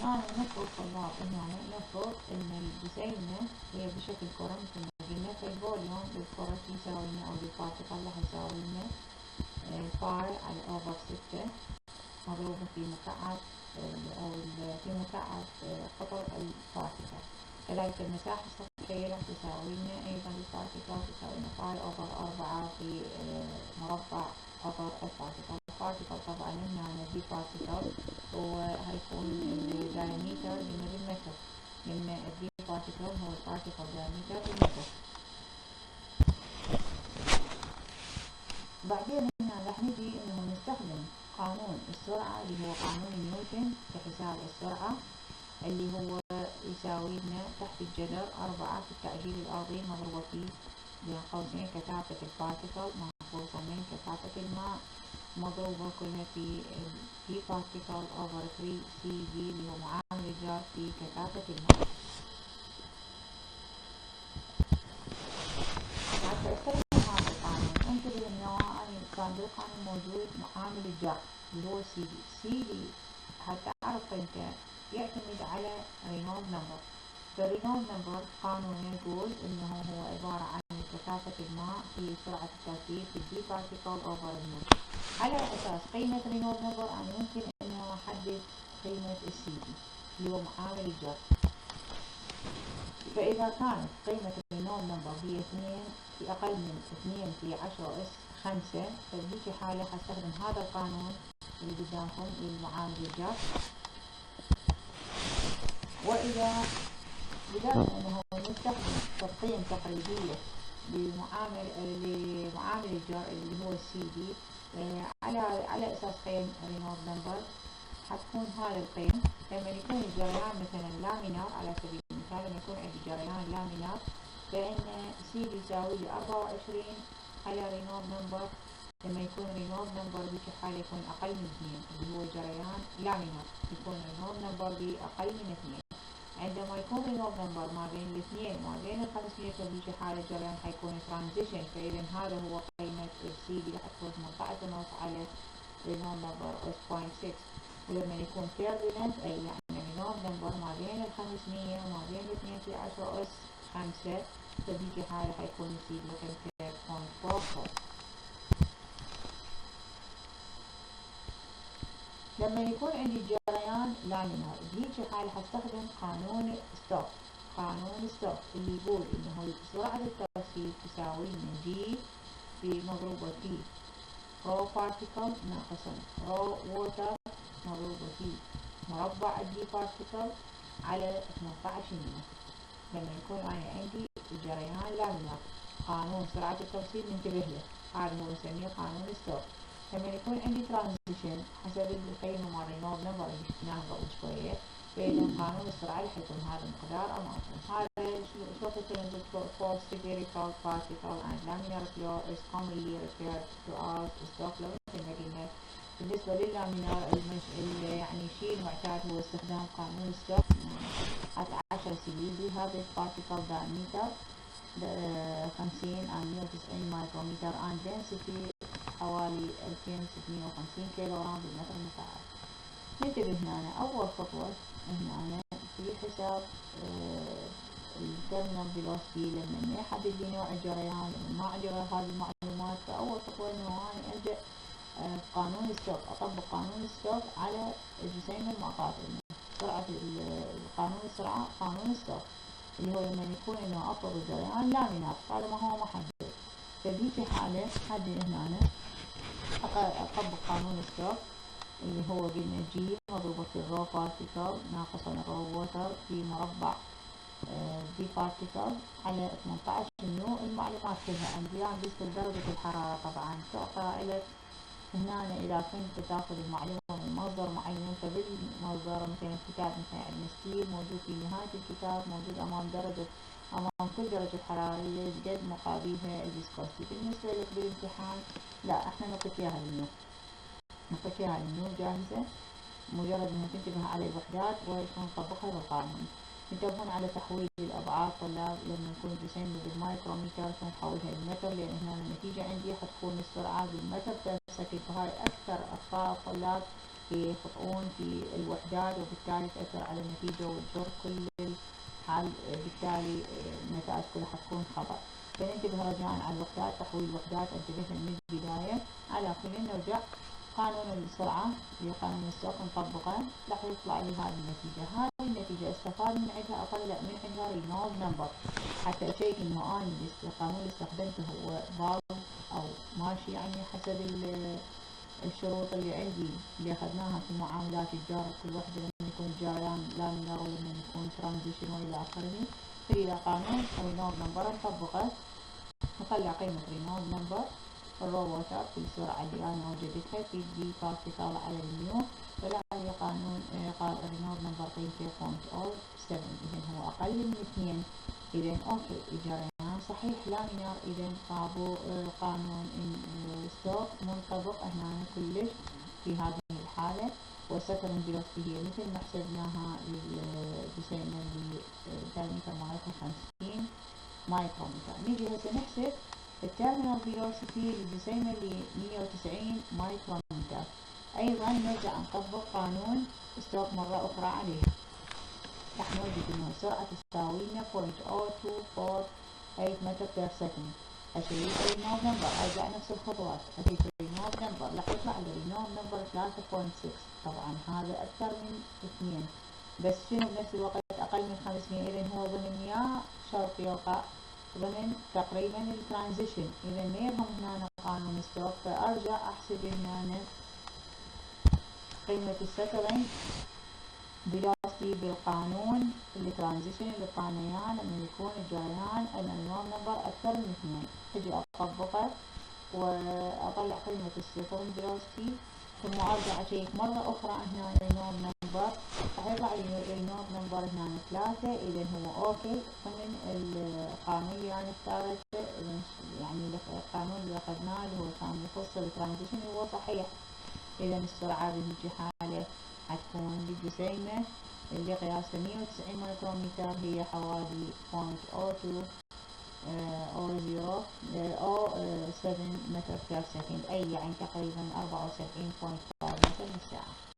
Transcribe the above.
الآن نفرض طلاب هنا نفرض إن الجسيمة هي بشكل كرة مثل ما قلنا، فالفوليوم للكرة يساوي لنا أو للبارتيكل راح يساوي لنا باي على أوفر 6 مضروبة في مكعب أو في مكعب قطر البارتيكل. كذلك المساحة السطحية راح تساوي لنا أيضا البارتيكل تساوي لنا باي أوفر 4 في مربع قطر البارتيكل. البارتيكل طبعا هنا دي بارتيكل وهيكون الدايمتر لنا بالمتر، لأن الدي بارتيكل هو البارتيكل دايمتر بالمتر. بعدين هنا راح نجي إنه نستخدم قانون السرعة اللي هو قانون نيوتن في حساب السرعة، اللي هو يساوي لنا تحت الجذر 4 في التعجيل الأرضي مضروبة في بين قوسين كثافة البارتيكل منقوصة من كثافة الماء مضروبة كلها في في بارتيكل أوفر 3 سي في اللي هو معامل الجار في كثافة الماء. حتى استخدم هذا القانون انتبه إنه كان بالقانون موجود معامل الجار اللي هو سي دي. سي دي حتى أعرف قيمته يعتمد على رينولد نمبر. فالرينولد نمبر قانون يقول إنه هو عبارة عن كثافة الماء في سرعة الترتيب في الدي بارتيكل أوفر المول. على أساس قيمة رينولد نمبر أنا ممكن إنه أحدد قيمة السي دي اللي هو معامل الجر. فإذا كانت قيمة رينولد نمبر هي 2 في أقل من 2 في 10 أس 5، فبهيجي حالة هستخدم هذا القانون اللي قدامكم للمعامل الجر. وإذا بدأنا إنه نستخدم قيم تقريبية لمعامل الجر اللي هو السي دي على أساس قيم رينولد نمبر، حتكون هذه القيم لما يكون الجريان مثلا لامينار. على سبيل المثال لما يكون عندي جريان لامينار فإن سي دي يساوي لي 24 على رينولد نمبر. لما يكون رينولد نمبر بهيجي حالة يكون أقل من 2 اللي هو جريان لامينار، يكون رينولد نمبر بأقل من 2. عندما يكون رينولد نمبر ما بين الاثنين وما بين ال 500 فبهيجي حالة الجريان حيكون ترانزيشن. فإذا هذا هو قيمة السي دي راح تكون 18.5 على رينولد نمبر 0.6. ولما يكون turbulent أي يعني رينولد نمبر ما بين ال 500 وما بين 2 في 10 أس 5 فبهيجي حالة حيكون السي دي قيمته 0.44. لما يكون عندي جريان لامينار بهيجي حالة هستخدم قانون ستوك. قانون ستوك اللي يقول إنه سرعة الترسيب تساوي لنا جي في مضروبة في رو بارتيكل ناقصا رو ووتر مضروبة في مربع الدي بارتيكل على 18 مية. لما يكون أنا عندي جريان لامينار قانون سرعة الترسيب ننتبه له، هذا هو نسميه قانون ستوك. لما يكون عندي ترانزيشن حسب القيمة مال رينولد نمبر اللي شفناها قبل شوية، فإذا قانون السرعة راح يكون هذا المقدار أمامكم. هذا شوف الترانزيت for spherical particle and laminar flow is commonly referred to as stock law. مثل ما قلنا بالنسبة لللامينار يعني الشيء المعتاد هو استخدام قانون ستوك حتى 10 سي هذا البارتيكل diameter 50 and 190 مايكرومتر and density حوالي 2650 كيلوغرام بالمتر مكعب. ننتبه هنا أول خطوة هنا في حساب التيرمينال فيلوسيتي. لما يحدد لي نوع الجريان لما ما عندي غير هذه المعلومات، فأول خطوة إنه أنا ألجأ قانون ستوك، أطبق قانون ستوك على الجسيم المعطاة. سرعة قانون السرعة قانون ستوك اللي هو لما يكون إنه أفرض الجريان لامينار طالما هو محدد. فبهيجي حالة حدد هنا أطبق قانون ستوك اللي هو قلنا جي مضروبة في الرو بارتيكل ناقصا الرو ووتر في مربع دي بارتيكل على 18 نيو. المعلومات كلها أمبيان بالنسبة لدرجة الحرارة طبعا تعطى لك هنا. إذا كنت تاخذ المعلومة من مصدر معين فبالمصدر مثلا كتاب مثلا عندنا ستيل موجود في نهاية الكتاب موجود أمام كل درجة حرارية قد مقابلها الفيسكوستي. بالنسبة لك بالامتحان لا احنا نعطيك اياها النيو جاهزة، مجرد انها تنتبه على الوحدات وشلون نطبقها بالقانون. انتبهون على تحويل الأبعاد طلاب لما يكون الجسيم بالمايكرومتر شلون نحولها للمتر، لأن هنا النتيجة عندي حتكون السرعة بالمتر بير سكند. فهاي أكثر أخطاء طلاب يخطئون في الوحدات، وبالتالي تأثر على النتيجة وتجر كل الحال، بالتالي النتائج كلها حتكون خطأ. فننتبه رجاء على الوحدات، تحويل الوحدات انتبهنا من البداية. على كل نرجع قانون السرعة لقانون السوق نطبقه، راح يطلع لي هذه النتيجة. هذه النتيجة استفاد من عندها أطلع من عندها رينولد نمبر، حتى أشيك إنه أنا القانون اللي استخدمته هو ضابط أو ماشي يعني حسب الشروط اللي عندي اللي أخذناها في معاملات الجار، كل وحدة لما يكون جاريان لامينار ولما يكون ترانزيشن وإلى آخره. إلى قانون رينولد نمبر نطبقه، نطلع قيمة رينولد نمبر الرو ووتر في السرعة اللي أنا وجدتها في دي باس تطلع على الميو، طلع لي قانون قال رينولد نمبر قيمته 0.07، إذا هو أقل من 2. إذا أوكي الجريان صحيح لامينار، إذا قانون ستوك منطبق هنا كلش في هذه الحالة. والسكرن فيلوسيتي هي مثل ما حسبناها للجسيمة اللي الدايمتر مالتها 50 مايكرومتر. نيجي هسه نحسب التيرمينال فيلوسيتي للجسيمة اللي 190 مايكرومتر. أيضا نرجع نطبق قانون ستوك مرة أخرى عليها، راح نوجد إنه السرعة تساوي لنا 0.0248 متر بير سكند. أشيك رينولد نمبر، أرجع نفس الخطوات، أشيك رينولد نمبر، راح يطلع لي رينولد نمبر 3.6. طبعا هذا أكثر من 2، بس شنو بنفس الوقت أقل من 500. إذا هو ضمن يا شرط يوقع ضمن تقريبا الترانزيشن. إذا ما يفهم هنا قانون ستوك، فأرجع أحسب هنا قيمة السكرين فيلوسيتي بالقانون الترانزيشن اللي طالنا اياه لما يكون الجريان الرينولد نمبر أكثر من 2. أجي أطبقه وأطلع قيمة السكرين فيلوسيتي، ثم أرجع أشيك مرة أخرى هنا رينولد نمبر، راح يطلع لي رينولد نمبر هنا 3. إذا هو أوكي ضمن القانون اللي أنا اختارته، يعني القانون اللي أخذناه اللي هو كان يخص الترانزيشن هو صحيح. إذا السرعة بهذه الحالة حتكون للجسيمة اللي قياسها 190 مايكرومتر هي حوالي 0.007 متر بير سكند، أي يعني تقريبا 74.5 متر بالساعة.